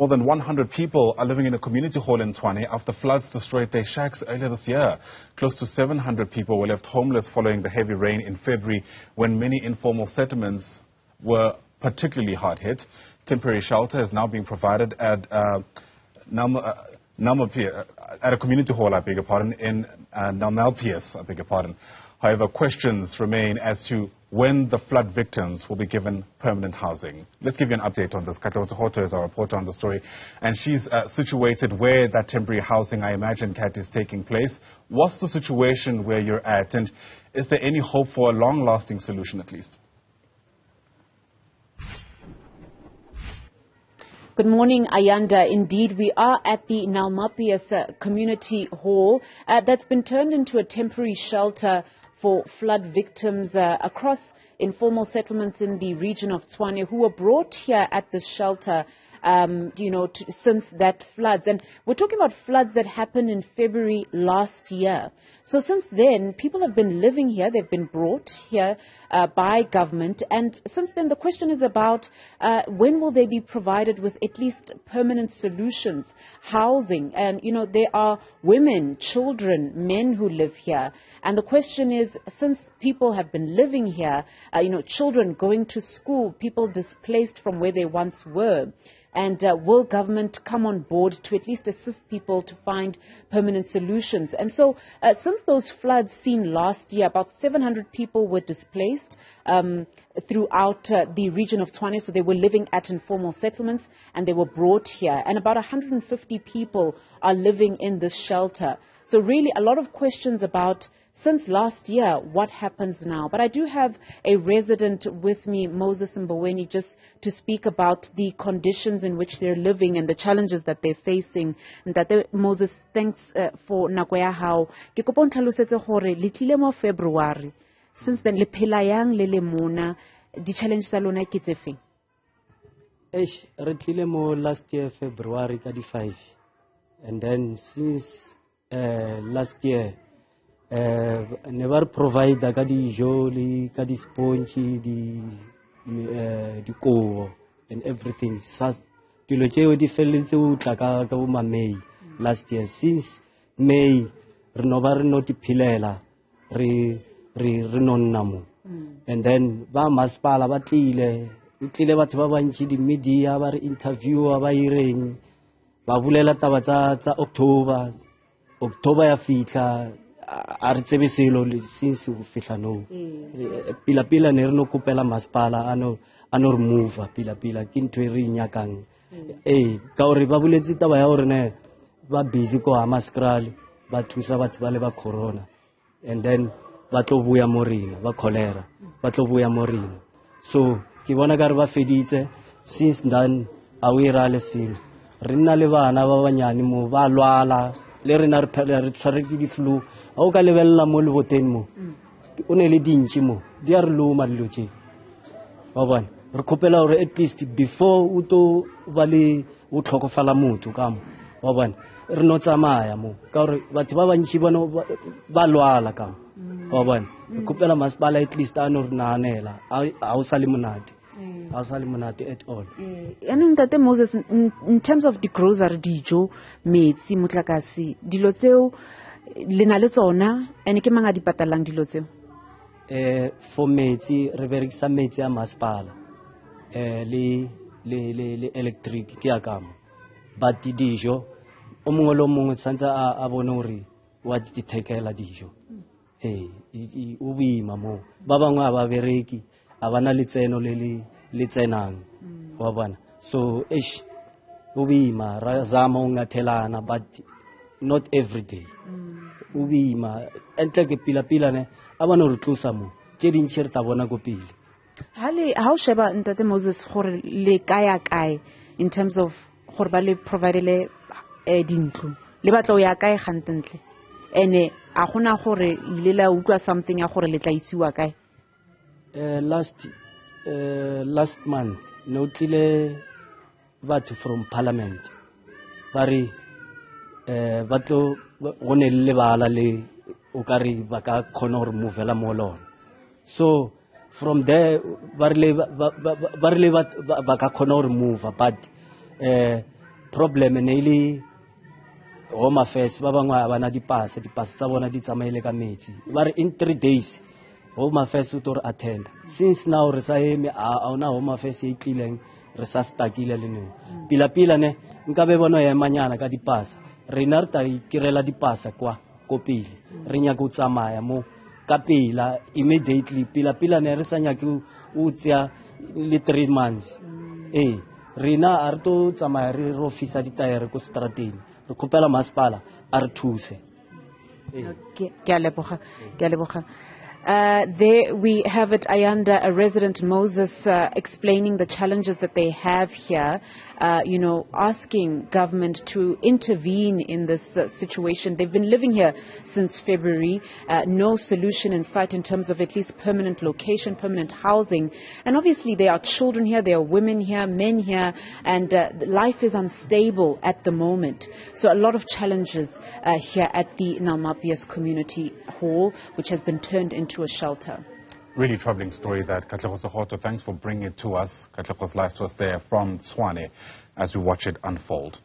More than 100 people are living in a community hall in Tshwane after floods destroyed their shacks earlier this year. Close to 700 people were left homeless following the heavy rain in February, when many informal settlements were particularly hard hit. Temporary shelter is now being provided at Nellmapius, at a community hall, I beg your pardon, in Nellmapius, I beg your pardon. However, questions remain as to when the flood victims will be given permanent housing. Let's give you an update on this. Katleho Sekhotho is our reporter on the story, and she's situated where that temporary housing, I imagine, Kat, is taking place. What's the situation where you're at, and is there any hope for a long-lasting solution at least? Good morning, Ayanda. Indeed, we are at the Nellmapius community hall that's been turned into a temporary shelter for flood victims across informal settlements in the region of Tshwane who were brought here at this shelter since that floods. And we're talking about floods that happened in February last year. So since then, people have been living here. They've been brought here by government. And since then, the question is about when will they be provided with at least permanent solutions, housing. And, there are women, children, men who live here. And the question is, since people have been living here, children going to school, people displaced from where they once were, and will government come on board to at least assist people to find permanent solutions? And so since those floods seen last year, about 700 people were displaced throughout the region of Tshwane. So they were living at informal settlements and they were brought here. And about 150 people are living in this shelter. So really a lot of questions about, since last year, what happens now? But I do have a resident with me, Moses Mboweni, just to speak about the conditions in which they're living and the challenges that they're facing. And Moses, thanks for nako ya hao. Ke kopa o ntlhalosetse gore le tlile mo February. Since then, le phela yang le le mona, di challenge tsa lona ke tse feng? Re tlile mo last year February ka di 5. And then since last year, never provide ka dijo le ka di sponge di kobo and everything. Dilo tseo di felletse o tla ka bo May last year. Since May re no ba re no tiphilela re no nna mo. And then ba masipala ba tlile batho ba bantsi di media ba re interview ba ireng ba bulela taba tsa October ya fitla a re tsebe selo since go fihla no pila ne re no kopela masipala ano re move pila ke ntwe re nyakang ka gore ba buletse taba ya gore ne ba busy ko Amaskral ba thusa batho ba le ba corona, and then ba tlo buya morena ba cholera ba tlo buya morena. So ke bona ka re ba feditse. Since then a we ra le selo re nna le bana ba banyane mo ba lwala le rena re tshware ke di flu. O ka lebella mo le boteng mo o ne le dintsi mo di a re loma dilo tse ba bona re khopela gore at least before o to ba le o tlhokofala motho ka mo ba bona re no tsamaya mo ka gore batho ba bantsi bona ba lwala ka mo ba bona re khopela masipala at least a no re naanela a o sa le monate at all. And Ntate Moses, in terms of the grocery, dijo, metsi, motlakase, dilo tseo lena le tsona ene ke manga di patalang dilo tseo? For metsi re berekisa metsi a masipala le electric ke a kamo, but dijo o mongwe le o mongwe tshantse a bone gore wa di thekela dijo. O boima mo ba bangwe a ba bereki a bana le tseno le tsenang wa bona. So o boima ra zama o ngathelana, but not every day. O boima entle ke pila ne a bana re tlosa mo tse dintsi re ta bona go pile. How sheba Ntate Moses gore le kaya in terms of gore ba le providele dintlo le batla o ya kae gantentle ene a gona gore ile la utlwa something ya gore le tla isiwa kae? Last month no tlile batho from parliament ba re batlo go ne le bala le o ka re ba ka khona gore movela mo lona. So from there ba ka khona gore move, but problem ne le Home Affairs ba bangwe ba na dipasa tsa bona di tsamaile ka metsi ba re in 3 days Home Affairs o tlo attend since now re sa eme a ona Home Affairs e tlileng re sa stakile le neng pila ne nka be bona ya manyana ka dipasa re na re ta ikirela dipasa kwa kopile re nya go tsamaya mo ka pila immediately pila ne re sa nya ke o tsia le 3 months rena a re to tsamaya re ofisa ditayere ko strateng re khopela masipala a re thuse ke a leboga There we have it, Ayanda, a resident Moses, explaining the challenges that they have here, asking government to intervene in this situation. They've been living here since February, no solution in sight in terms of at least permanent location, permanent housing. And obviously there are children here, there are women here, men here, and life is unstable at the moment. So a lot of challenges here at the Nellmapius Community Hall, which has been turned into a shelter. Really troubling story that. Katleho Sekhotho, thanks for bringing it to us. Katleho's life to us there from Tshwane as we watch it unfold.